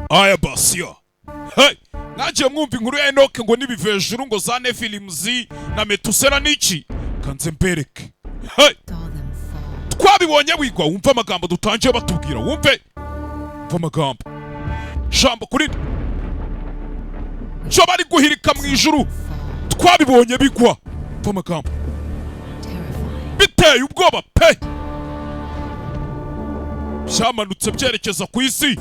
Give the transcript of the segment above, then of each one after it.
aya basiya. Hey, nagiye mwumva inkuru ya Enoke ngo n'ibivejuru ngo za NEPHILIMS na Metusela n'iki kanze mbereke. Hey, twabibonye wigwa wumva amagambo dutangiye batubwira wumve amagambo jambo kuri cyo bari guhirika mu ijuru twabibonye bigwa amagambo biteye ubwoba pe byamanutse byerekeza ku isi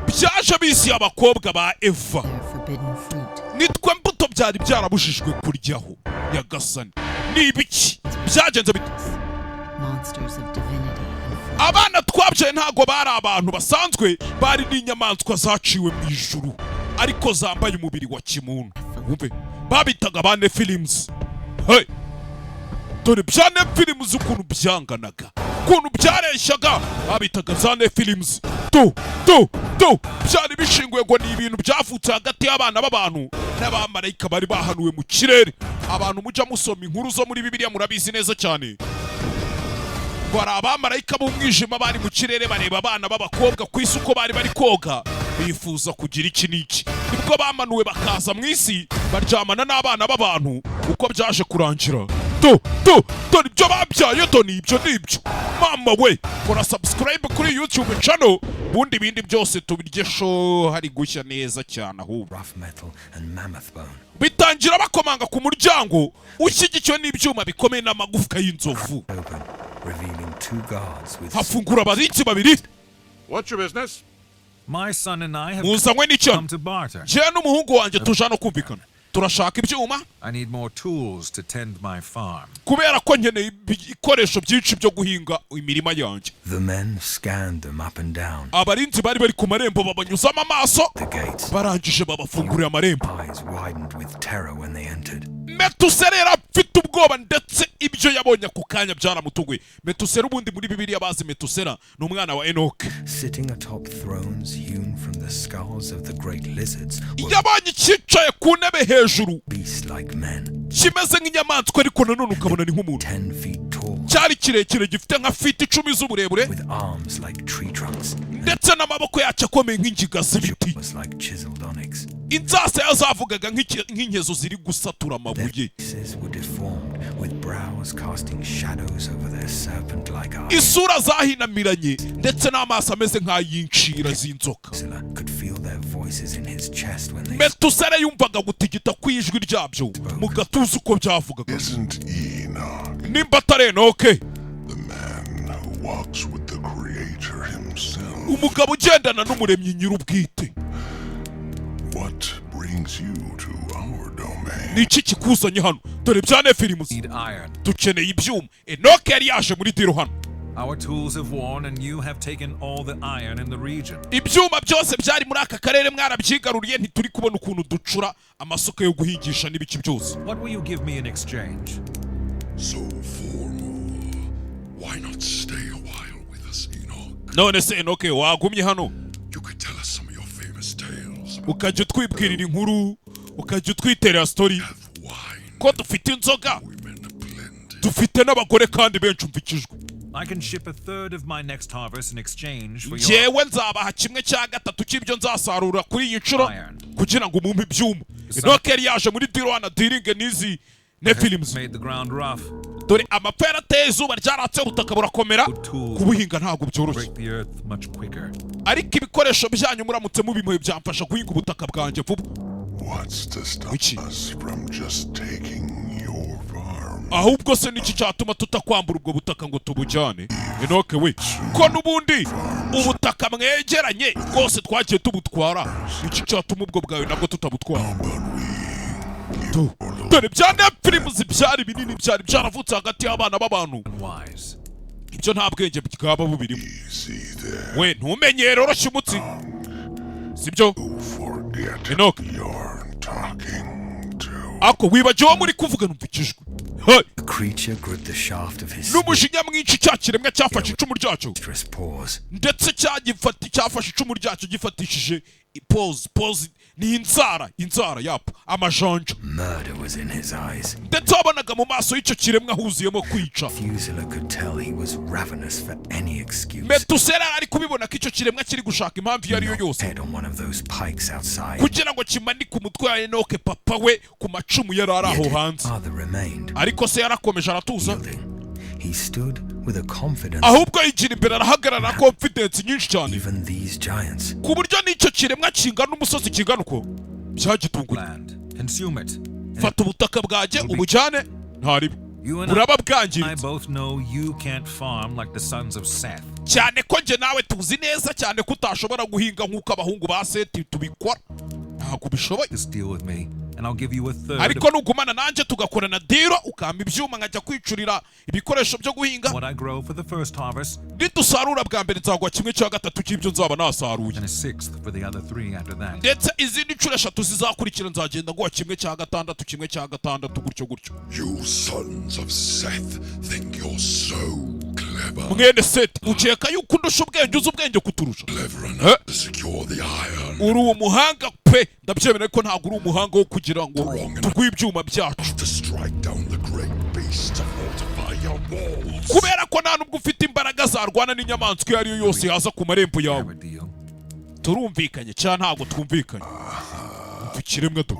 byaje bisi abakobwa ba Eva nitwe mbuto byari byarabujijwe kuryaho yagasani nibiki byagenze bite abana twabyaye ntago bari abantu basanzwe bari n'inyamaswa zaciwe mu ijuru ariko zambaye umubiri wa kimuntu wumve babitaga ba NEPHILIMS. Hey, dore bya NEPHILIMS ukuntu byanganaga ukuntu byareshyaga babitaga za NEPHILIMS. Byari bishinguye ngo ni ibintu byavutse hagati y'abana b'abantu n'abamarayika bari bahanuwe mu kirere. Abantu mujya musoma inkuru zo muri Bibiliya murabizi neza cyane. Bari abamarayika b'umwijima bari mu kirere bareba abana b'abakobwa ku isi uko bari koga bifuza kugira iki n'iki. Nibwo bamanuwe bakaza mu isi baryamana n'abana b'abantu uko byaje kurangira. Dore ibyo babyaye nibyo. Mama we, kora subscribe kuri YouTube channel bundi ibindi byose tubirye sho hari gushya neza cyane ahubwo. Bitangira bakomanga ku muryango ushyigikiwe n'ibyuma bikomeye n'amagufwa y'inzovu. Hafungura abarinzi babiri. What's your business? My son and I have come to barter. Je n'umuhungu wanjye tujana kumvikana. Turashaka ibyuma. I need more tools to tend my farm. Kubera ko nkeneye ibikoresho byinshi byo guhinga imirima yanjye. The men scanned them up and down. Abarinzi bari ku marembo babanyuzamo amaso. Barangije babafungurira amarembo. Eyes widened with terror when they entered. Metusela afite ubwoba ndetse ibyo yabonye ako kanya byaramutuguye. Metusela ubundi muri Bibiliya bazi Metusela ni umwana wa Enoke. Sitting atop thrones hewn from the skulls of the great lizards. Yabonye cyicaye ku ntebe hejuru. Beast like men. Kimeze nk'inyamaswa ariko nanone ukabona ni nk'umuntu. 10 feet tall. Cyari kirekire gifite nka feet 10 z'uburebure. With arms like tree trunks. Ndetse n'amaboko yacyo akomeye nk'ingiga z'ibiti. Like chiseled onyx. Inzasa yazavugaga nk'inkezo ziri gusatura amabuye. Isura zahinamiranye ndetse n'amaso ameze nk'ay'incira z'inzoka. Metusela yumvaga gutigita kw'ijwi ryabyo mu gatuza uko byavugaga. Nimba atari Enoke, umugabo ugendana n'umuremyi nyir'ubwite. Niki kikuzanye hano? Dore bya NEPHILIMS. Dukeneye ibyuma. Enoke yari yaje muri diro hano. Our tools have worn and you have taken all the iron in the region. Ibyuma byose byari muri aka karere mwarabyigaruriye ntituri kubona ukuntu ducura amasoko yo guhingisha n'ibiki byose. What will you give me in exchange? So formal. Why not stay a while with us, Enoch? None se Enoke wagumye hano? You could tell us some of your famous tales. Ukajya twibwirira inkuru, ukajya twiterera story. Ko dufite inzoga. Dufite n'abagore kandi benshi umvikijwe. I can ship a third of my next harvest in exchange for your Jewe nzabaha kimwe cya gatatu cy'ibyo nzasarura kuri iyi nshuro kugira ngo mumpe ibyuma. Enoke yari yaje muri diro hano diringe n'izi NEPHILIMS. Dore amapera ateye izuba ryaratse ubutaka burakomera kubuhinga ntabwo byoroshye. Ariko ibikoresho byanyu muramutse mubimuye byamfasha guhinga ubutaka bwanjye vuba. What's to stop us from just taking your farm? Ahubwo se niki cyatuma tutakwambura ubwo butaka ngo tubujyane? Enoke we, ko nubundi ubutaka mwegeranye rwose twagiye tubutwara. Niki cyatuma ubwo bwawe nabwo tutabutwara? Dore bya NEPHILIMS byari binini byari byaravutse hagati y'abana b'abantu. Ibyo nta bwenge bwaba bubirimo. We ntumenyere oroshye umutsi. Sibyo? Forget Enoke. you're talking to. ako wibagiwe muri kuvuga numvikijwe. The creature gripped the shaft of his n'umujinya mwinshi cya kiremwa cyafashe icumu ryacyo paws. ndetse cyafashe icumu ryacyo gifatishije pause ni inzara yapa amajanja. Murder was in his eyes. ndetse wabonaga mu maso y'icyo kiremwa huzuyemo kwica. Methuselah could tell he was ravenous for any excuse. Metusela ari kubibona ko icyo kiremwa kiri gushaka impamvu iyo ariyo yose Head on one of those pikes outside. kugira ngo kimanike umutwe wa Enoke papa we ku macumu yari ari aho hanze. Father remained. ariko se yarakomeje aratuza. He stood with a confidence. ahubwo yigira imbere arahagarara confidence nyinshi cyane Even these giants. ku buryo n'icyo kiremwa kingana n'umusozi kingana uko byagitunguye. Consume it. fata ubutaka bwanjye ubujyane ntaribo You and buraba I bwangiritse both know you can't farm like the sons of Seth. cyane ko njye nawe tuzi neza cyane ko utashobora guhinga nk'uko abahungu ba Seti tubikora. ntabwo bishoboye. Just deal with me, and I'll give you a third ariko of nugumana nanjye tugakorana diro ukampa ibyuma nkajya kwicurira ibikoresho byo guhinga. what I grow for the first harvest, nidusarura bwa mbere nzaguha 1/3 cy'ibyo nzaba nasaruye. and a sixth for the other 3 after that. ndetse izindi nshuro 3 zizakurikira nzagenda nguha 1/6 gutyo gutyo. You sons of Seth think you're so clever. mwene Seti ukeka yuko undusha ubwenge uzi ubwenge kuturusha. Clever enough to secure the iron. uri umuhanga pe ndabyemera ko ntabwo uri umuhanga wo kugira ngo tuguhe ibyuma byacu. To strike down the great beast to fortify your walls. kubera ko nta nubwo ufite imbaraga zarwana n'inyamaswa iyo ari yo yose yaza ku marembo yawe. Have a deal. turumvikanye cyangwa ntabwo twumvikanye. umva ikiremwa do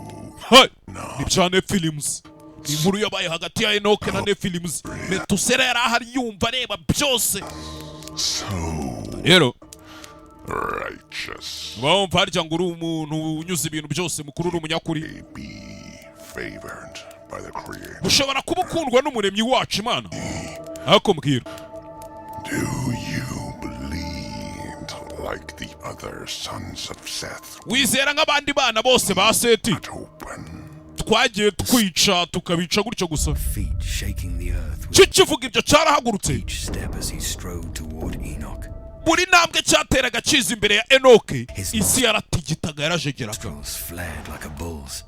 ni bya NEPHILIMS. inkuru yabaye hagati ya Enoke na NEPHILIMS. Metusela yari ahari yumva areba byose. rero Righteous. bumva harya ngo uri umuntu unyuze ibintu byose mukuru uri umunyakuri. Be favored by the Creator. ushobora kuba ukundwa n'umuremyi wacu Imana. ariko mbwira Do you believe like the other sons of Seth? wizera nk'abandi bana bose ba Seti Open. twagiye twica tukabica gutyo gusa. Feet shaking the earth with cyo kivuga ibyo cyarahagurutse. each step as he strode toward Enoch. buri ntambwe cyateraga kiza imbere ya Enoke isi yaratigitaga yarajegeraga. Nostrils flared like a bull's.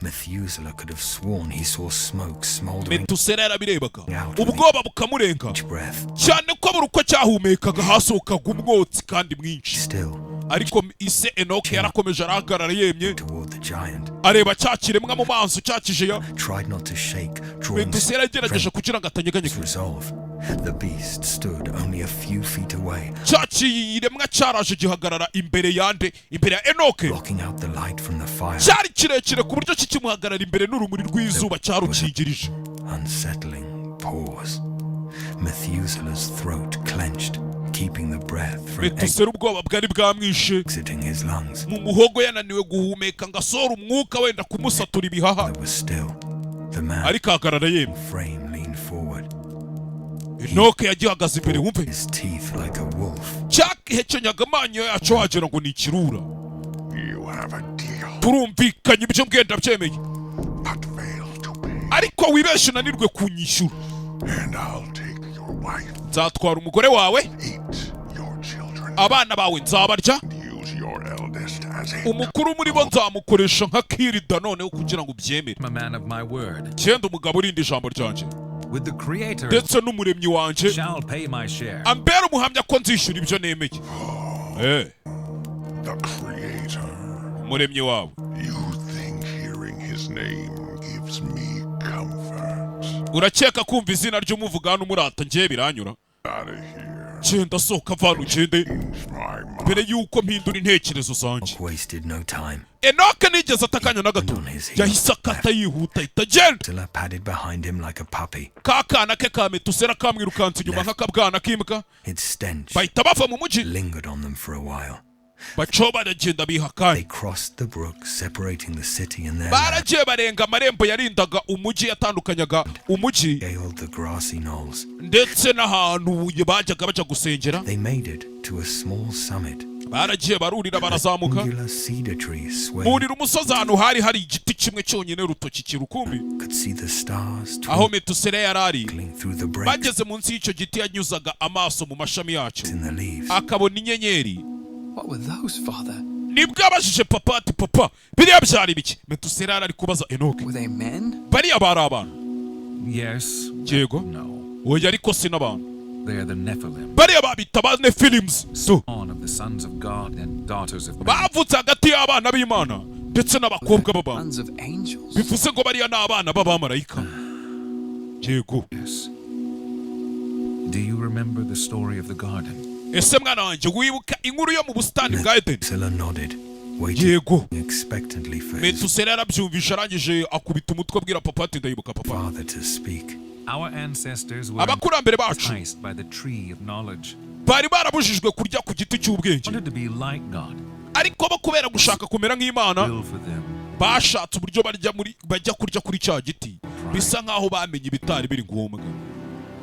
Methuselah could have sworn he saw smoke smoldering Metusela yarabirebaga ubwoba bukamurenga each breath. cyane ko buri uko cyahumekaga hasohokaga umwotsi kandi mwinshi. Still, ariko ise Enoke yarakomeje arahagarara yemye toward the giant. areba cya kiremwa mu maso cyakije ya Tried not to shake, drawing Metusela yagerageje kugira ngo atanyeganyega. resolve. The beast stood only a few feet away, cya kiremwa cyaraje gihagarara imbere ya Enoke. blocking out the light from the fire. cyari kirekire ku buryo kikimuhagarara imbere n'urumuri rw'izuba cyarukingirije. Unsettling pause. Methuselah's throat clenched, keeping the breath from Metusela ubwoba bwari bwamwishe exiting his lungs. mu muhogo yananiwe guhumeka ngo asohore umwuka wenda kumusatura ibihaha. It was still. The man ariko ahagarara yemye. frame leaned forward, Enoke yagihagaze imbere wumve his teeth like a wolf. cyahekenyaga amanyo yacu wagira ngo ni ikirura. You have a deal, turumvikanye ibyo mbwenda byemeye but fail to pay. ariko wibeshe unanirwe kunyishyura. And I'll take your wife, nzatwara umugore wawe eat your children, abana bawe nzabarya use your eldest as a umukuru muri bo nzamukoresha nka kirida noneho kugira ngo ubyemere. I'm a man of my word. cyenda umugabo urinda ijambo ryanjye With the Creator, ndetse n'umuremyi wanjye shall pay my share. ambera umuhamya ko nzishyura ibyo nemeye. the Creator. umuremyi wawe You think hearing his name gives me comfort? urakeka kumva izina ry'umuvuga hano umurata njye biranyura. Out of here. genda sohoka vana ugende Change my mind. mbere y'uko mpindura intekerezo zanjye. Wasted no time. Enoke nigeze atakanya na gato yahise akata yihuta ahita agenda. Methuselah padded behind him like a puppy. ka kana ke ka Metusela kamwirukanse inyuma nk'akabwana k'imbwa. Its stench bahita bava mu mujyi lingered on them for a while. baco baragenda biha They akanya. crossed the brook separating the city and their land, baragiye barenga amarembo yarindaga umujyi yatandukanyaga umujyi scaled the grassy knolls. ndetse n'ahantu bajyaga bajya gusengera. They made it to a small summit. baragiye barurira barazamuka Angular cedar tree swayed. burira umusozi ahantu hari igiti kimwe cyonyine rutoki kirukumbi Could see the stars aho Metusela yari ari. twinkling through the breaks bageze munsi y'icyo giti yanyuzaga amaso mu mashami yacyo in the leaves. akabona inyenyeri. What were those, Father? ni nibwo abajije papa ati papa biriya byari biki. Metusela ari kubaza Enoke, Were they men? bariya bari abantu? Yes. Yego. No. Oya ariko si n'abantu. They are the Nephilim. Bariya babita ba NEPHILIMS. Spawn of the sons of God and daughters of men. Bavutse hagati y'abana b'Imana ndetse n'abakobwa b'abantu. Sons of angels? Bivuze ngo bariya ni abana b'abamarayika. Yego. Yes. Do you remember the story of the garden? Ese mwana wanjye wibuka inkuru yo mu busitani bwa Edeni? Methuselah nodded, waiting Yego. expectantly for his Metusela yarabyumvise arangije akubita umutwe abwira papa ati ndayibuka papa. father to speak. Our ancestors were Abakurambere bacu enticed by the tree of knowledge. bari barabujijwe kurya ku giti cy'ubwenge, Wanted to be like God. ariko bo kubera gushaka kumera nk'Imana Will for them. bashatse uburyo bajya kurya kuri cya giti, bisa nk'aho bamenye ibitari biri ngombwa.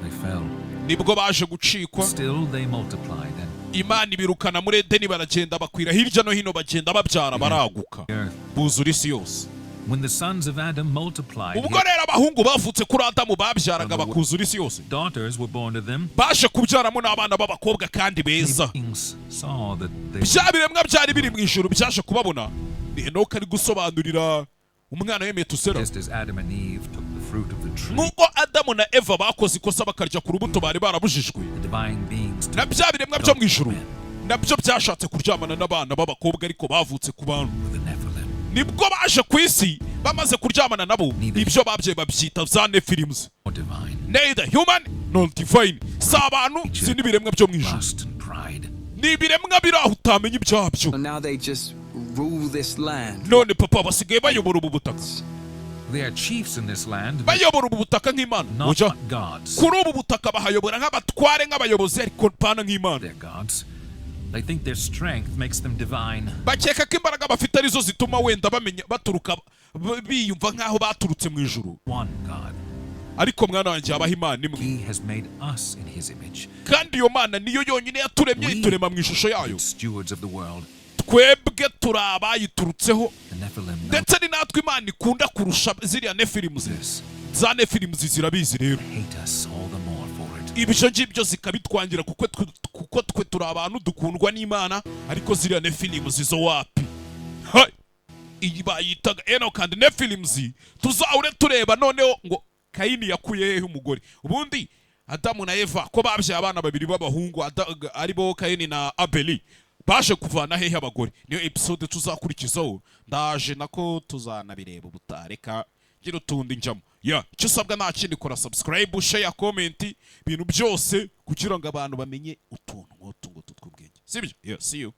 They fell. Nibwo baje gucikwa, Still they multiplied and Imana ibirukana muri Edeni, baragenda bakwira hirya no hino, bagenda babyara baraguka earth. buzura isi yose. When the sons of Adam multiplied, Ubwo rero abahungu bavutse kuri Adamu babyaraga bakuzura isi yose, daughters were born to them. baje kubyaramo n'abana b'abakobwa kandi beza. Kings saw that they Bya biremwa byari biri mu ijuru byaje kubabona. Ni Enoke ari gusobanurira umwana we Metusela. just as Adam and Eve took the fruit of the tree, Nk'uko Adamu na Eva bakoze ikosa bakarya ku rubuto bari barabujijwe, the divine beings na took bya biremwa byo mu ijuru nabyo byashatse kuryamana n'abana b'abakobwa ariko bavutse ku bantu. the Nephilim. Nibwo baje ku isi bamaze kuryamana nabo, ibyo babyeyi babyita za NEPHILIMS. Or divine. Neither human nor divine. Si abantu si n'ibiremwa byo mu ijuru, Lust and pride. ni ibiremwa biri aho utamenya ibyabyo. So now they just rule this land. None papa basigaye bayobora ubu butaka, They are chiefs in this land, but bayobora ubu butaka nk'Imana. not Oya, gods. kuri ubu butaka bahayobora nk'abatware nk'abayobozi ariko pana nk'Imana. They're gods. They think their strength makes them divine. Bakeka ko imbaraga bafite arizo zituma wenda bamenya baturuka biyumva nk'aho baturutse mu ijuru, One God. ariko mwana wanjye habaho Imana imwe, He has made us in his image, kandi iyo Mana niyo yonyine yaturemye iturema mu ishusho yayo. stewards of the world. Twebwe turi abayiturutseho, The Nephilim know ndetse ni natwe Imana ikunda kurusha ziriya NEPHILIMS. this. Za NEPHILIMS zirabizi rero, Hate us all the more for it. ibyo ngibyo zikabitwangira kuko twe turi abantu dukundwa n'Imana, ariko ziriya NEPHILIMS zo wapi? Hai! Iyi bayitaga Enoke and NEPHILIMS, tuzahure tureba noneho ngo Kayini yakuye hehe umugore. Ubundi Adamu na Eva ko babyaye abana babiri b'abahungu aribo Kayini na Abeli, baje kuvana hehe abagore? Niyo episode tuzakurikizaho, ndaje nako tuzanabireba ubutareka gira utundi njamo. Icyo usabwa nta kindi, kora subscribe, share, comment, ibintu byose kugira ngo abantu bamenye utuntu nk'utu ngutu tw'ubwenge. Sibyo? See you.